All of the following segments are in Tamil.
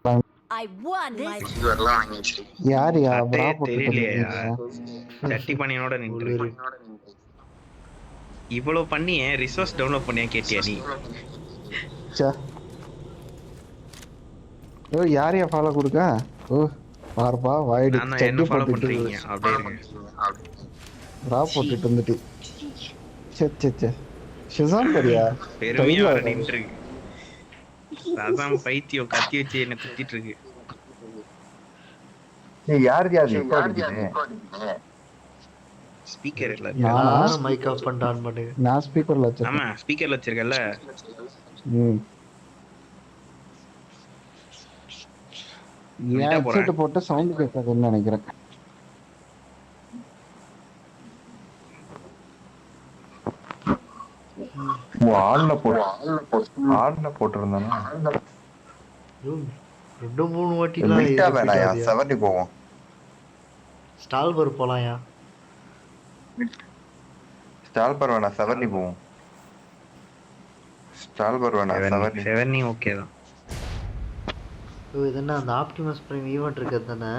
I won my யாரியா அட்டையே பிரா போட்டுட்டு தெரியலையா? வந்திருக்கீங்க? சட்டி பண்ணியோட நின்று உள்ளூர் இவ்வளவு பண்ணி ரிசோர்ஸ் டவுன்லோட் பண்ணியா கேட்டியா நீ? ச்சே. ஓ யாரையா ஃபாலோ கொடுக்க? ஓ பாருப்பா வாயிடு நான் தான் என்ன சட்டி ஃபாலோ போட்டுட்டு பண்றீங்க அப்படியே இருங்க. பிரா சீ, போட்டுட்டு வந்துட்டு சே சே சே ஷிசாம் பாரியா பெருமையா ஸ்டைலா வர நின்று இருக்கு. ரசம் பைத்தியம் கத்தி வச்சு என்ன குத்திட்டு இருக்கு. யாருக்கு அது இப்போ அடிக்குது? ஸ்பீக்கர் இல்ல இருக்கா? நானா எல்லாரும் மைக் ஆஃப் பண்ணிட்டு ஆன் பண்ணுங்க. நான் ஸ்பீக்கர்ல வச்சிருக்கேன். ஆமா ஸ்பீக்கர்ல வச்சிருக்கல. ம் ஏன் வந்துட்டா போறேன். ஹெட்செட் போட்டு சவுண்ட் கேட்காதுன்னு நினைக்கிறேன். ஆன்ல போட்டிருந்தானா? ஐயோ, 2-3 வாட்டிலாம் விட்டா repeat வேணாயா ஆகுதுயா. 70 போவோம். ஸ்டால்பர் போலாம்யா. ஸ்டால்பர் வேணா 70 போவோம். ஸ்டால்பர் வேணா 70. 7 ஓகே தான். ஓ இது என்ன அந்த ஆப்டிமஸ் பிரைம் ஈவென்ட் இருக்கிறது தானே?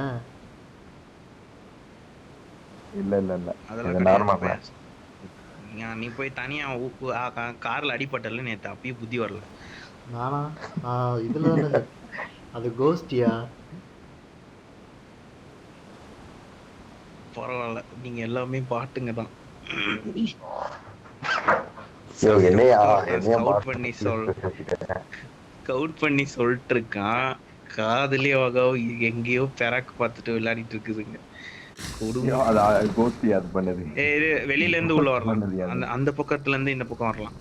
இல்ல அதெல்லாம் இது நார்மல் கிடையாது. கிளாஸ். நீ போய் தனியா கார்ல அடிபட்டல நேத்து அப்பயே புத்தி வரல. நானா இதுல தானே அது கோஸ்டியா? பரவாயில்ல நீங்க எல்லாமே பாட்டுங்க தான். ஸ்கவுட் பண்ணி சொல்லிட்டு இருக்கான். காதுலயே எங்கேயோ பெராக்கு பார்த்துட்டு விளையாடிட்டு இருக்குதுங்க. வெளியில இருந்து உள்ள வரலாம். அந்த பக்கத்துல இருந்து இந்த பக்கம் வரலாம்.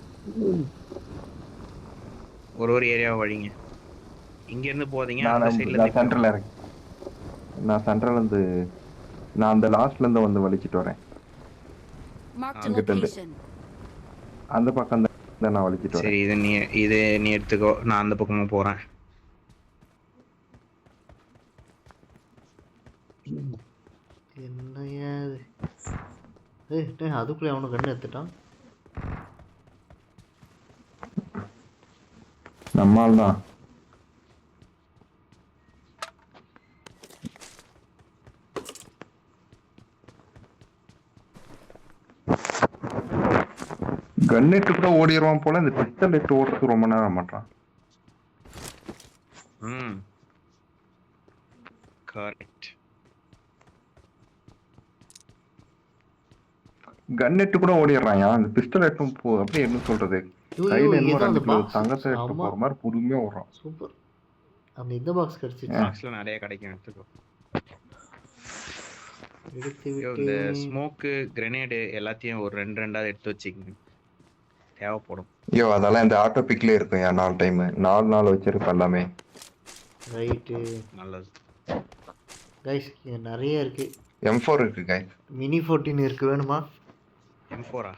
ஒரு ஏரியா வழிங்க. இங்க இருந்து போதீங்க அந்த சைடுல இருந்து சென்ட்ரல்ல இருக்கேன். நான் சென்ட்ரல்ல இருந்து நான் அந்த லாஸ்ட்ல இருந்து வந்து வலிச்சிட்டு வரேன். அந்த பக்கம் தான் நான் வலிச்சிட்டு வரேன். சரி இது நீ எடுத்துக்கோ. நான் அந்த பக்கமா போறேன். என்னையா அதுக்குள்ள அவனு கண்ணு எடுத்துட்டான். நம்மால் தான் கன்னிட்டு கூட ஓடிடுவான் போல. இந்த பிஸ்டல் எடுத்து ஓடுறது ரொம்ப நேரம் மாட்டான். கரெக்ட். கன்னிட்டு கூட ஓடிடுறான். அந்த பிஸ்டல் எடுத்து போ அப்படியே என்ன சொல்றது, கையில என்ன தங்கத்தை எடுத்து போற மாதிரி பொறுமையா ஓடுறான். சூப்பர். அந்த இந்த பாக்ஸ் கிடைச்சிச்சு. பாக்ஸ்ல நிறைய கிடைக்கும், எடுத்துக்கோ. இந்த ஸ்மோக்கு கிரெனேடு எல்லாத்தையும் ஒரு 2 எடுத்து வச்சுக்கங்க, தேவைப்படும். ஐயோ அதெல்லாம் இந்த ஆட்டோ பிக்ல இருக்கும். 4 டைம் 4 நாள் வச்சிருப்பேன் எல்லாமே. ரைட்டு, நல்லது. கைஸ் இது நிறைய இருக்கு. M4 இருக்கு கைஸ். மினி 14 இருக்கு, வேணுமா? M4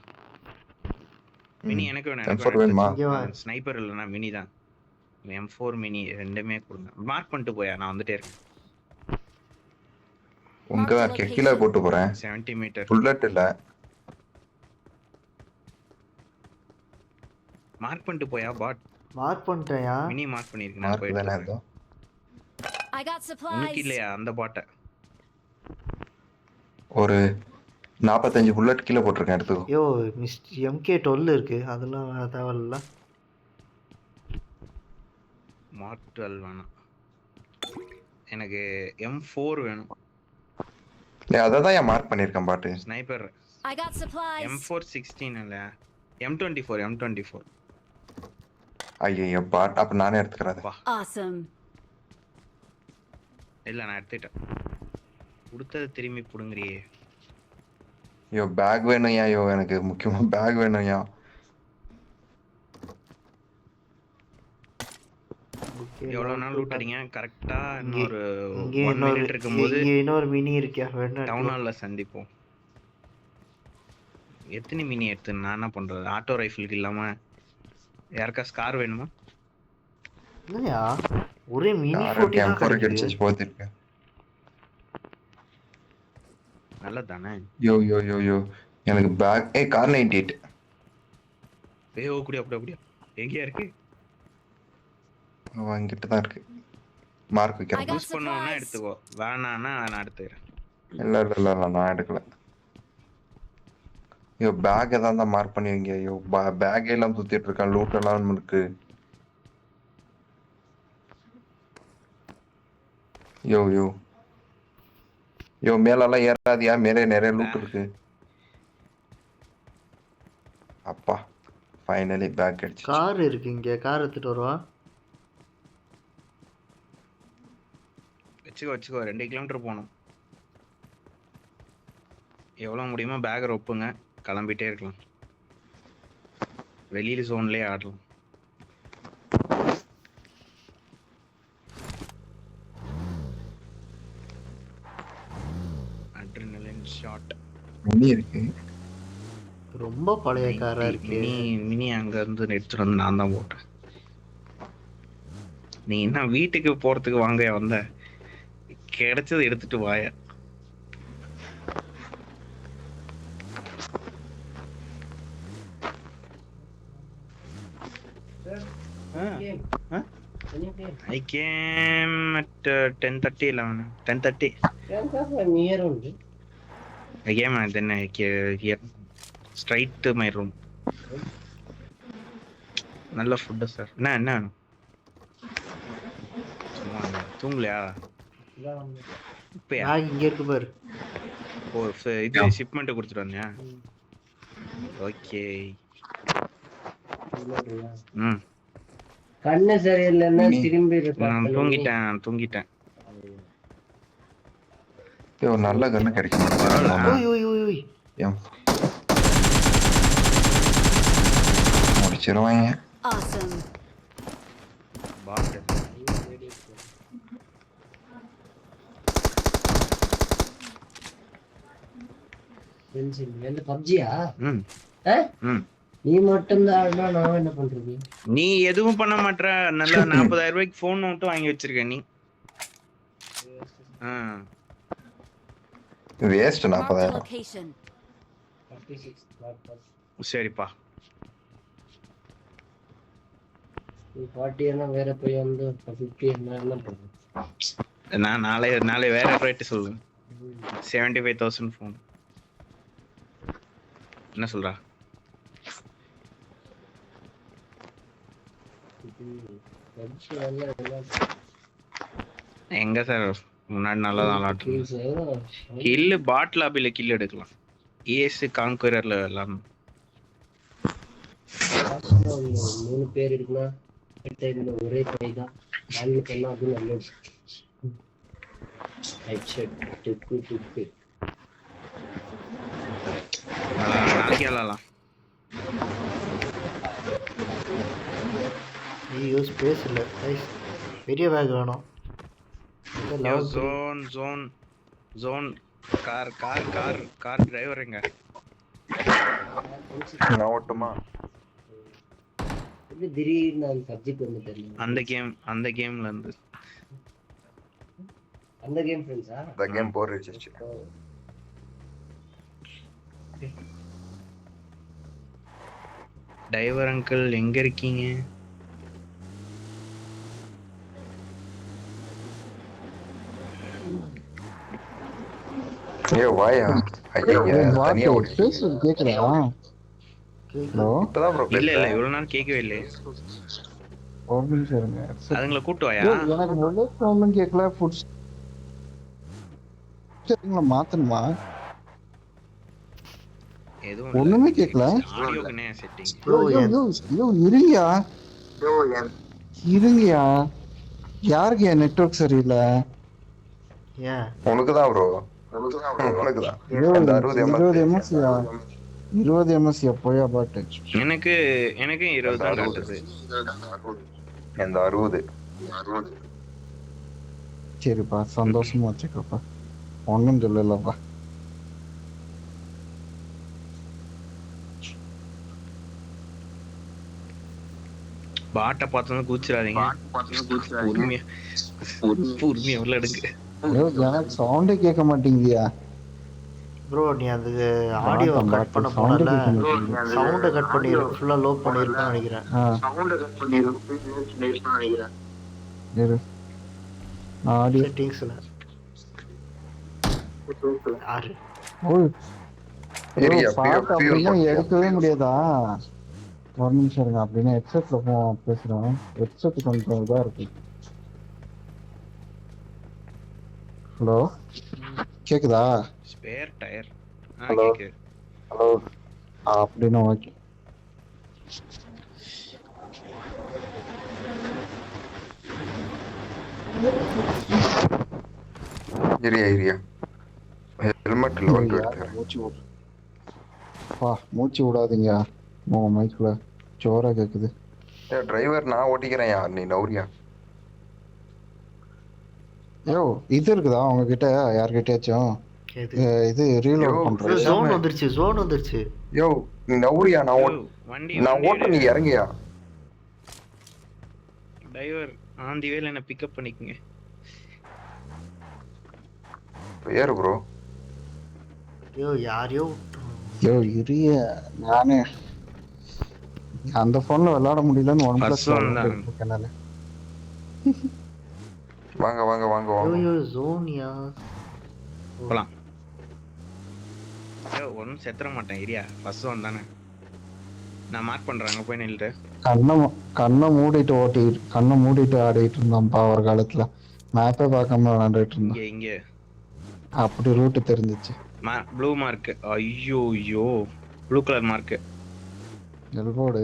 மினி எனக்கு வேணும். M4 வேணுமா? ஸ்னைப்பர் இல்லைனா மினி தான். M4 மினி ரெண்டுமே கொடுங்க. மார்க் பண்ணிட்டு போயா, நான் வந்துட்டே இருக்கேன். உங்க கீழே போட்டு போறேன். 70 மீட்டர் புல்லட் இல்ல. மார்க் பண்ணிட்டு போயா பாட். மார்க் பண்ணிட்டேயா? மினி மார்க் பண்ணிருக்கேன். நான் போயிட்டு I got supplies. உனக்கு இல்லையா அந்த பாட்டை? ஒரு 45 புல்லட் கீழே போட்டிருக்கேன், எடுத்துக்கோ. யோ MK12 இருக்கு, அதெல்லாம் தேவையில்ல. மார்க் 12 வேணாம் எனக்கு. M4 வேணும். அததான் ஏன் மார்க் பண்ணிருக்கேன் பாட்டு. Sniper I got supplies. M4 16 இல்ல, M24. ஐயோ பாட், அப்ப நானே எடுத்துக்கிறேன். Awesome. இல்ல நான் எடுத்துட்டேன். கொடுத்தது திரும்பி புடுங்கறியே. ஐயோ பேக் வேணும்யா. ஐயோ எனக்கு முக்கியமா பேக் வேணும்யா. எவ்வளவு நாள் லூட்டறீங்க கரெக்ட்டா? இன்னொரு 1 மினிட் மினிட் இருக்கும்போது இன்னொரு மினி இருக்கியா? வேணா டவுன் ஹால்ல சந்திப்போம். எத்தனை மினி எடுத்து நான் என்ன பண்றது? ஆட்டோ ரைஃபிளுக்கு இல்லாம யாருக்கா ஸ்கார் வேணுமா? இல்லையா, ஒரே மினி 14 கிடைச்சு போத்திருக்கேன். நல்லதானே? யோ எனக்கு பேக் கார் 98. அப்படியே எங்கயா இருக்கு? வாங்கிட்டு தான் இருக்கு. மார்க் I வைக்கிறேன். got யூஸ் பண்ணுவோம்னா supplies. எடுத்துக்கோ, வேணான்னா நான் எடுத்துக்கிறேன். இல்ல நான் எடுக்கல. ஐயோ பேக் ஏதாவது தான் மார்க் பண்ணி வைங்க. ஐயோ பேக் எல்லாம் சுத்திட்டு இருக்கான், லூட் எல்லாம் இருக்கு. யோ மேலெல்லாம் ஏறாதியா, மேலே நிறைய லூட் இருக்கு. அப்பா ஃபைனலி பேக் அடிச்சு. கார் இருக்கு இங்க, கார் எடுத்துட்டு வருவா. வச்சுக்கோ 2 கிலோமீட்டர் போகணும். எவ்வளோ முடியுமோ பேக்கை ரொப்புங்க, கிளம்பிட்டே இருக்கலாம். வெளியில ஜோன்லயே ஆடலாம். அட்ரினலின் ஷாட் மினி இருக்கு. ரொம்ப பழைய காரா இருக்கு. மினி அங்க இருந்து எடுத்துட்டு வந்து நான் தான் போட்டேன். நீ என்ன வீட்டுக்கு போறதுக்கு வாங்க வந்த, கிடைச்சது எடுத்துட்டு வாய. I came at 10:30, 11. 10:30. I came and then I came here straight to my room. நல்ல ஃபுட் சார். என்ன சும்மா தூங்கலையா? இப்பயா பேக் இங்க இருக்கு பாரு. இது ஷிப்மெண்ட் கொடுத்துட்டு வந்தியா? ஓகே. கண்ணு சரியில்லைன்னா திரும்பி நான் தூங்கிட்டேன். ஒரு நல்ல கண்ணு கிடைக்கும். முடிச்சிருவாங்க. Awesome. பாட் பப்ஜியா? ம் நீ மட்டும் தான், நான் என்ன பண்றது? நீ எதுவும் பண்ண மாட்டற. நல்லா 40,000 ரூபாய்க்கு போன் மட்டும் வாங்கி வச்சிருக்க நீ. Waste Marked a 40,000. location. சரிப்பா. நீ 40 என்ன வேற போய் வந்து 50 என்ன பண்றது? நான் நாளை வேற ரேட் சொல்லு. 75,000 போன். என்ன சொல்றா? எங்க சார் முன்னாடி நல்லா விளாட்டு கில்லு பாட் லாபில கில் எடுக்கலாம். ஏஸ் கான்குரர்ல எல்லாம் 3 பேர் இருக்குன்னா ஒரே கை தான். பண்ணா அது நல்லது. நாளைக்கு விளாடலாம். ஐயோ ஸ்பேஸ் இல்ல. பெரிய பேக் வேணும். ஜோன் கார் டிரைவர் எங்க? நான் ஓட்டுமா? இது திடீர்னு அந்த சப்ஜெக்ட் வந்து தெரியல. அந்த கேம்ல இருந்து அந்த கேம் ஃப்ரெண்ட்ஸா? இந்த கேம் போர் அடிச்சிச்சு. டிரைவர் அங்கிள் எங்க இருக்கீங்க? ஐயோ வாயா. ஐயோ தனியா ஓடி. கேக்குதா? ஹலோ. இப்பதான் ப்ரோ இல்ல இவ்வளவு நேரம் கேட்கவே இல்லையே. ஒரு நிமிஷம் இருங்க. அதுங்களை கூட்டு வாயா. எனக்கு நல்ல சவுண்டும் கேட்கல. ஃபுட் செட்டிங்ல மாத்தணுமா? எதுவும் ஒண்ணுமே கேட்கல. ஆடியோக்குனே செட்டிங். இருங்கயா. யாருக்கு என் நெட்வொர்க் சரியில்லை? ஏன் உனக்கு தான் ப்ரோ. உனக்கு தான். அந்த 20 எம்எஸ்யா 20 எம்எஸ்யா போயா பாட்டு. எனக்கு 20 தான் காட்டுது. அந்த 60. சரிப்பா, சந்தோஷமா வச்சுக்கப்பா. ஒன்னும் சொல்லலப்பா. பாட்டை பார்த்தோம் கூச்சிடாதீங்க. பொறுமையா உள்ள எடுங்க. எனக்கு சவுண்டே கேட்க மாட்டேங்குதியா ப்ரோ? நீ அந்த ஆடியோ கட் பண்ண போனல, சவுண்ட கட் பண்ணிரு. ஃபுல்லா லோ பண்ணிருப்பேன்னு நினைக்கிறேன். ஆடியோ செட்டிங்ஸ்ல யாரு ஓய் ஏரியா பாட்டு பியூர் அப்படிலாம் எடுக்கவே முடியாதா? ஒரு நிமிஷம் இருங்க, அப்படின்னா ஹெட்செட்ல பேசுறேன். ஹெட்செட் கொஞ்சம் இதா இருக்கு. ஹலோ, கேக்குதா? Spare tyre. ஹலோ கேக்குது. ஹலோ. அப்படின்னா ஓகே. ஏரியா ஹெல்மெட்ல வந்து எடுத்துக்கிறேன். மூச்சு விடு. மூச்சு விடாதீங்க. உங்க மைக்ல ஜோரா கேக்குது. டிரைவர் நான் ஓட்டிக்கிறேன்யா, நீ நௌரியா. யோ இது இருக்குதா உங்ககிட்ட? யார்கிட்டயாச்சும் எது இது ரீலோட் யோ, பண்றது? ஜோன் வந்துருச்சு யோ நீ நௌரியா, வண்டி நான் ஓட்ட, நீ இறங்கியா. டிரைவர் ஆன் தி வேல என்ன பிக்கப் பண்ணிக்கங்க. ஏறு ப்ரோ. ஐயோ யாரையோ யோ இரிய, நானே அந்த போன்ல விளையாட முடியலன்னு ஒன் பிளஸ் இருக்கனால. வாங்க வாங்க வாங்க வாங்க. ஐயோ ஜோனியா போலாம். ஒன்றும் செத்துற மாட்டேன். ஏரியா ஃபர்ஸ்ட் ஒன் தானே. நான் மார்க் பண்றேன், அங்க போய் நில்லுட்டு. கண்ணை மூடிட்டு ஆடிட்டு இருந்தான்ப்பா ஒரு காலத்துல. மேப்பே பார்க்காம விளையாண்டுட்டு இருந்தான். இங்க அப்படி ரூட் தெரிஞ்சிச்சு. Blue mark. ஐயோ ப்ளூ கலர் மார்க். எல்போடு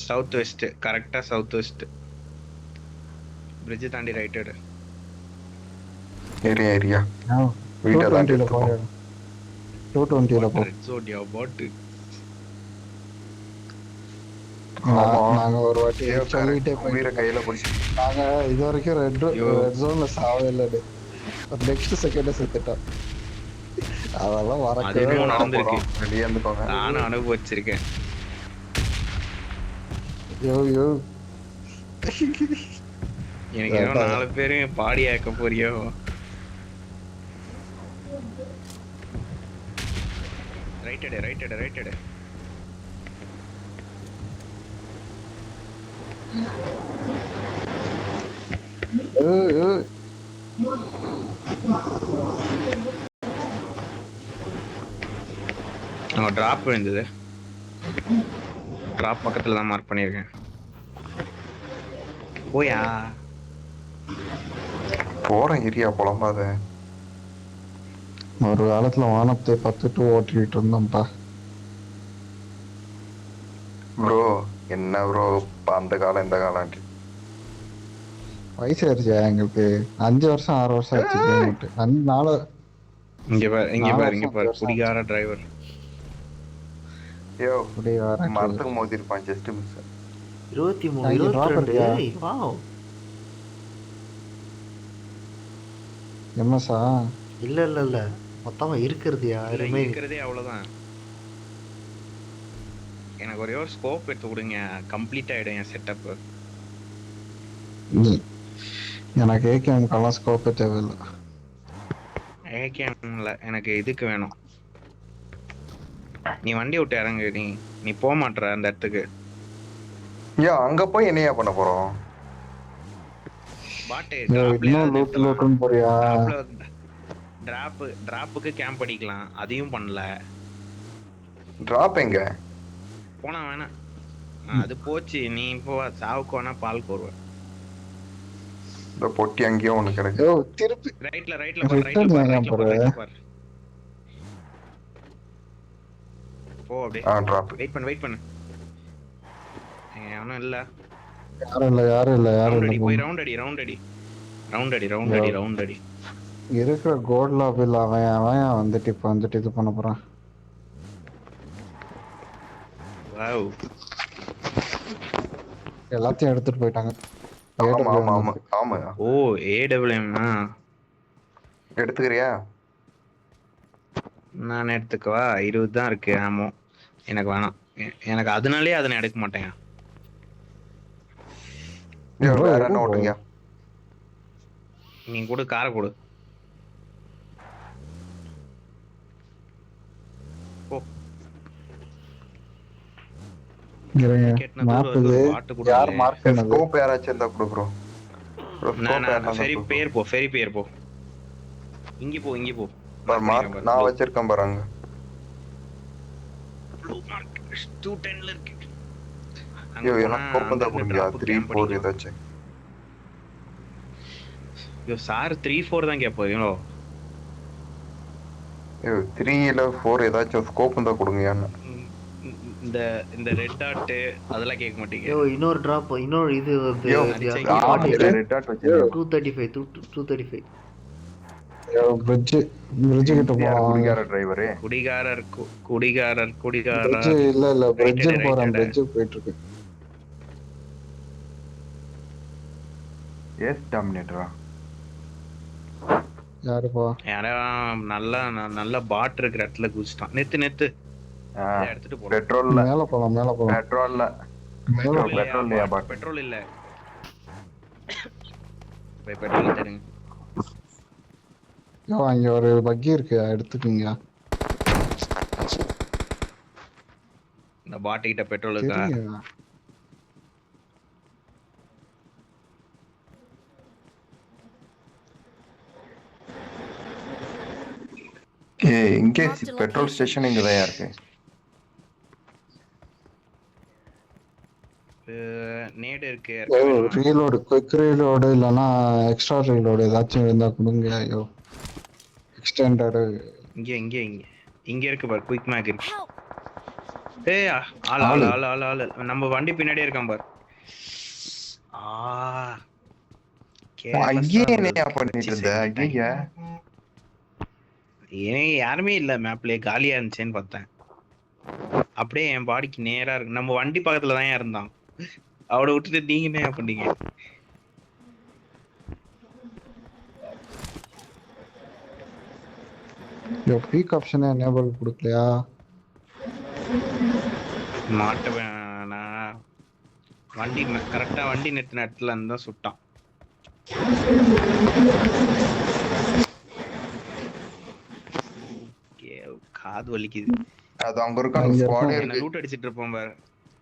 சவுத் வெஸ்ட், கரெக்டா சவுத் வெஸ்ட். பிரிட்ஜ் தாண்டி ரைட் எடு. ஏரியா வீட்டெல்லாம் 220ல போய் 220ல போ. சோடியா பாட். நாங்க ஒரு வாட்டி சொல்லிட்டே உயிரை கையில பிடிச்சி நாங்க இது வரைக்கும் ரெட் ஜோன்ல சாவே இல்ல. நெக்ஸ்ட் செகண்ட் செத்துட்டோம். அதெல்லாம் அது என்னமோ நடந்திருக்கு. வெளியே இருந்துக்கோங்க. நானும் அனுபவிச்சிருக்கேன். யோ எனக்கு ஏதோ 4 பேரும் பாடி ஆக்க போறியோ? ரைட் எடு. அங்க டிராப் விழுந்தது. டிராப் பக்கத்துல தான் மார்க் பண்ணிருக்கேன். போயா போறேன் ஏரியா, புலம்பாத. ஒரு காலத்துல வானத்தை பார்த்துட்டு ஓட்டிட்டு இருந்தோம்ப்பா. ப்ரோ என்ன ப்ரோ, அந்த காலம் இந்த காலம் வயசாயிருச்சா எங்களுக்கு? 5 வருஷம் 6 வருஷம் ஆச்சு. 4 இங்க பாரு குடிகார டிரைவர். யோ மரத்துக்கு மோதிருப்பான், ஜஸ்ட் மிஸ். 23 22. வாவ். எம்எஸ்ஆ? இல்ல மொத்தமா இருக்கிறதுயா இருக்கிறதே அவ்வளவுதான். எனக்கு ஒரே ஒரு ஸ்கோப் எடுத்து கொடுங்க, கம்ப்ளீட் ஆயிடும் என் செட்டப். எனக்கு ஏகேஎம்கெல்லாம் ஸ்கோப்பே தேவையில்லை. ஏகேஎம்ல எனக்கு இதுக்கு வேணும். நீ வண்டி விட்டு இறங்கு. நீ போக மாட்ற அந்த இடத்துக்கு. யா அங்க போய் என்னையா பண்ண போறோம்? பாட்டு போறியா? டிராப்புக்கு கேம்ப் அடிக்கலாம், அதையும் பண்ணல. டிராப் எங்க போனா வேணாம், அது போச்சு. நீ இப்போ சாவுக்கு வேணா பால் கோருவ. இந்த பொட்டி அங்கேயும் ஒண்ணு கிடக்கு. திருப்பி ரைட்ல பாரு. போ அப்படியே. டிராப். வெயிட் பண்ணு. அவனும் இல்ல. யாரும் இல்ல. போய் ரவுண்ட் அடி. இருக்கிற கோட் லாபில் அவன் வந்துட்டு இது பண்ண போறான். வாவ், எல்லாத்தையும் எடுத்துட்டு போயிட்டாங்க. ஆமா. ஓ ஏடபிள்யூஎம்னா எடுத்துக்கிறியா? நான் எடுத்துக்கவா? 20 தான் இருக்கு ஆமோ. எனக்கு வேணாம். எனக்கு அதனாலே அதை எடுக்க மாட்டேன். வேற என்ன ஓட்டுங்க? நீ கொடு, காரை கொடு. போ. மேப் இது யார் மார்க் பண்ணது? ஸ்கோப் யாராச்சும் இருந்தா கொடு ப்ரோ. ஃபெரி பேர் போ இங்க போ மார்க் நான் வச்சிருக்கேன் பாருங்க. 210ல இருக்கு. ஐயோ எனக்கு கோப்பம் தான் கொடுங்க. 3-4 ஏதாச்சும். ஐயோ சார் 3-4 தான் கேட்போம். ஐயோ 3 4 ஏதாச்சும் ஸ்கோப் தான் கொடுங்க. இந்த ரெட் டாட் அதெல்லாம் கேட்க மாட்டீங்க. யோ இன்னொரு இது ரெட் டாட் வச்சு 235 பிரிட்ஜ் கிட்ட போவாங்க. டிரைவரே குடிகாரர் பிரிட்ஜ் இல்ல பிரிட்ஜ் போறேன். பிரிட்ஜ் போயிட்டு இருக்கு. எஸ் டாமினேட்டரா யாருப்பா? யாரா நல்ல பாட் இருக்கிற இடத்துல குதிச்சிட்டான். நெத்து எடுத்துட்டு போறோம். பெட்ரோல்ல மேல போலாம். பெட்ரோல்ல பெட்ரோல்லையா பாட்? பெட்ரோல் இல்ல. போய் பெட்ரோல் தருங்க. அங்க ஒரு பக்கி இருக்கு, எடுத்துக்கீங்க. இந்த பாட் கிட்ட பெட்ரோல் இருக்கா? இங்கே பெட்ரோல் ஸ்டேஷன் இங்க தான் இருக்கு. நேட் இருக்கு. ரீலோட், குயிக் ரீலோட் இல்லனா எக்ஸ்ட்ரா ரீலோட் ஏதாச்சும் இருந்தா கொடுங்க. ஐயோ எக்ஸ்டெண்டர் இங்க இருக்கு பாரு. குயிக் மேக் இருக்கு. ஏய் ஆளு நம்ம வண்டி பின்னாடியே இருக்கான் பாரு. அங்கே என்ன பண்ணிட்டு இருந்த? ஐயா ஏன் யாருமே இல்ல மேப்லயே, காலியா இருந்துச்சேன்னு பார்த்தேன். அப்படியே என் பாடிக்கு நேரா இருக்கு. நம்ம வண்டி பக்கத்துல தான் இருந்தான். அவட விட்டுட்டு நீங்க என்ன பண்ணீங்க? பீக் ஆப்ஷன் எனேபிள் கொடுக்கலையா? மாட்டவேன் நான். வண்டி கரெக்டா வண்டி நிறுத்தின இடத்துல இருந்தா சுட்டான். காது வலிக்குது. அது அங்க இருக்க அந்த ஸ்குவாட் என்ன லூட் அடிச்சிட்டு இருப்பான் பாரு.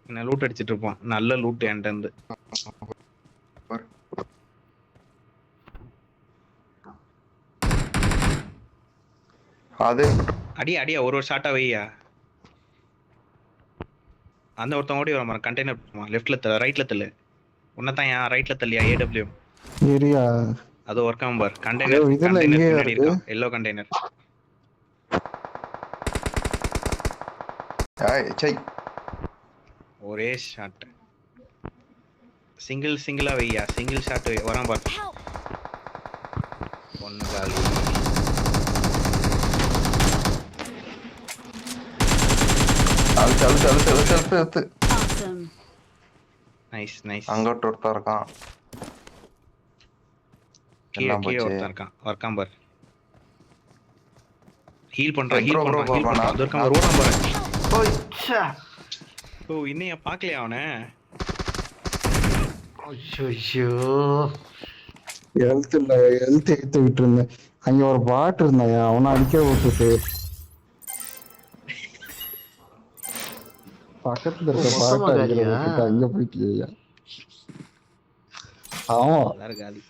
என்ன லூட் அடிச்சிட்டு இருப்பான். நல்ல லூட் என்கிட்ட இருந்து. அது அடியா ஒரு ஷாட்டா வையா. அந்த ஒருத்தன் ஓடி வர கண்டெய்னர் லெஃப்ட்ல தள்ள, ரைட்ல தள்ளு. உன்னதான் ஏன் ரைட்ல தள்ளியா? AW ஏரியா அது ஒர்க் ஆகும் பாரு. Container yellow container. ஒரே ஷாட். சிங்கிளா வையா. சிங்கிள் ஷாட் வரான் பாரு. ஒன்னு காலி. Awesome. நைஸ். அங்க ஒருத்தர் இருக்கான். கீழே ஒருத்தன் இருக்கான். வர்க்கான் பாரு. ஹீல் பண்றான். அது இருக்கான் ரோடான் பாரு. ஓ இன்னைய பாக்கலையா அவனை? ஹெல்த் ஏத்து விட்டு இருந்தேன். அங்க ஒரு பாட் இருந்தான், அவனை அடிக்க விட்டுட்டு பக்கத்துல இருக்க பாட்டு அடிக்கிற விட்டுட்டு அங்க போயிட்டு. ஆமா எல்லாரும் காலி.